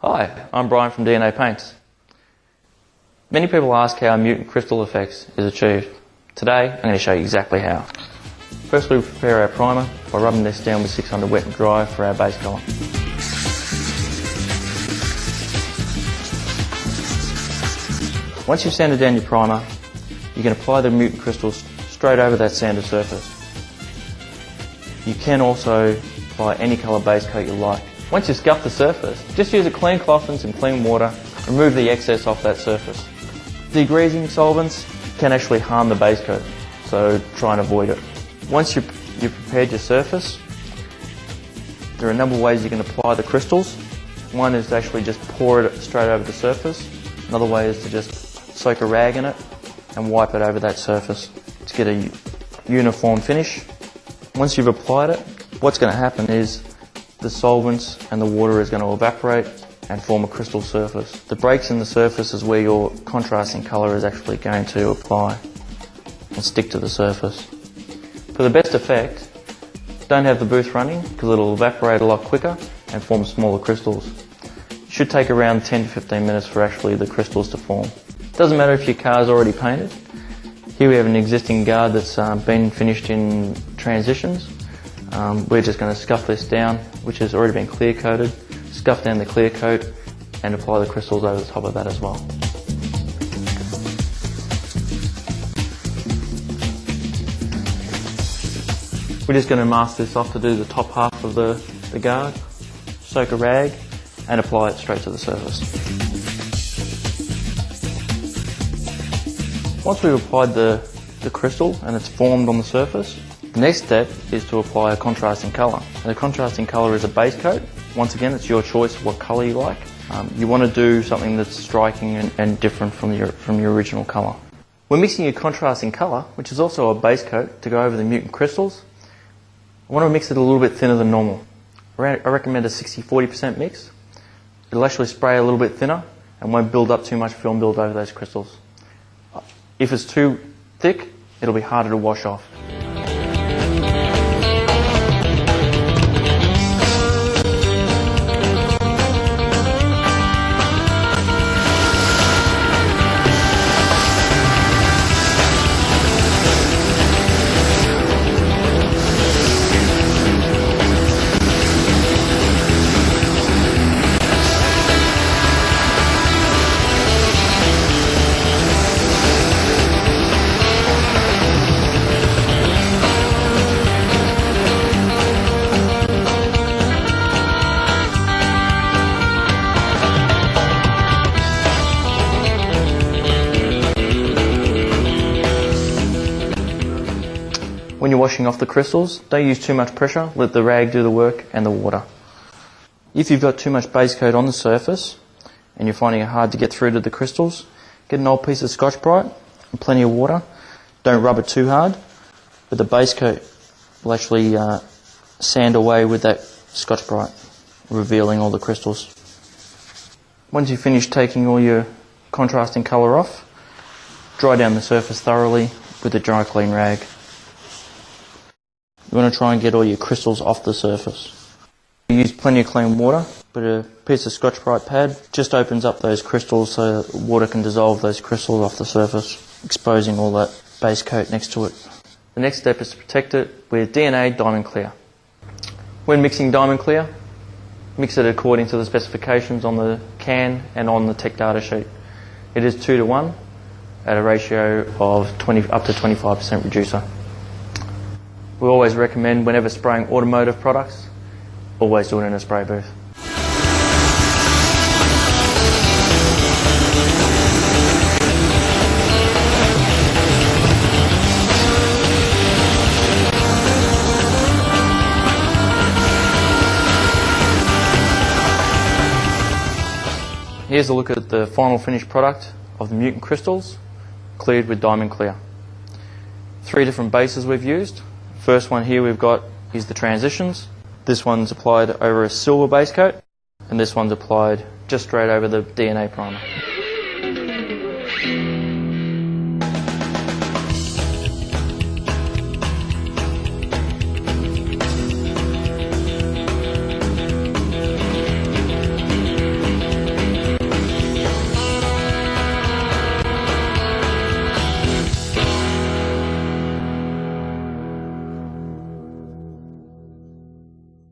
Hi, I'm Brian from DNA Paints. Many people ask how mutant crystal effects is achieved. Today, I'm going to show you exactly how. First, we prepare our primer by rubbing this down with 600 wet and dry for our base colour. Once you've sanded down your primer, you can apply the mutant crystals straight over that sanded surface. You can also apply any colour base coat you like. Once you've scuffed the surface, just use a clean cloth and some clean water, remove the excess off that surface. Degreasing solvents can actually harm the base coat, so try and avoid it. Once you've prepared your surface, there are a number of ways you can apply the crystals. One is to actually just pour it straight over the surface. Another way is to just soak a rag in it and wipe it over that surface to get a uniform finish. Once you've applied it, what's going to happen is the solvents and the water is going to evaporate and form a crystal surface. The breaks in the surface is where your contrasting colour is actually going to apply and stick to the surface. For the best effect, don't have the booth running because it'll evaporate a lot quicker and form smaller crystals. It should take around 10 to 15 minutes for actually the crystals to form. It doesn't matter if your car's already painted. Here we have an existing guard that's been finished in transitions. We're just going to scuff this down, which has already been clear coated, scuff down the clear coat and apply the crystals over the top of that as well. We're just going to mask this off to do the top half of the guard, soak a rag and apply it straight to the surface. Once we've applied the crystal and it's formed on the surface, the next step is to apply a contrasting colour. The contrasting colour is a base coat. Once again, it's your choice what colour you like. You want to do something that's striking and different from your original colour. When mixing your contrasting colour, which is also a base coat to go over the mutant crystals, I want to mix it a little bit thinner than normal. I recommend a 60-40% mix. It'll actually spray a little bit thinner and won't build up too much film build over those crystals. If it's too thick, it'll be harder to wash off. When you're washing off the crystals, don't use too much pressure, let the rag do the work and the water. If you've got too much base coat on the surface and you're finding it hard to get through to the crystals, get an old piece of Scotch-Brite and plenty of water. Don't rub it too hard, but the base coat will actually sand away with that Scotch-Brite, revealing all the crystals. Once you've finished taking all your contrasting colour off, dry down the surface thoroughly with a dry clean rag. You want to try and get all your crystals off the surface. Use plenty of clean water, but a piece of Scotch-Brite pad just opens up those crystals so that water can dissolve those crystals off the surface, exposing all that base coat next to it. The next step is to protect it with DNA Diamond Clear. When mixing Diamond Clear, mix it according to the specifications on the can and on the tech data sheet. It is 2:1 at a ratio of up to 25% reducer. We always recommend, whenever spraying automotive products, always do it in a spray booth. Here's a look at the final finished product of the Mutant crystals, cleared with Diamond Clear. 3 different bases we've used. First one here we've got is the transitions. This one's applied over a silver base coat and this one's applied just straight over the DNA primer.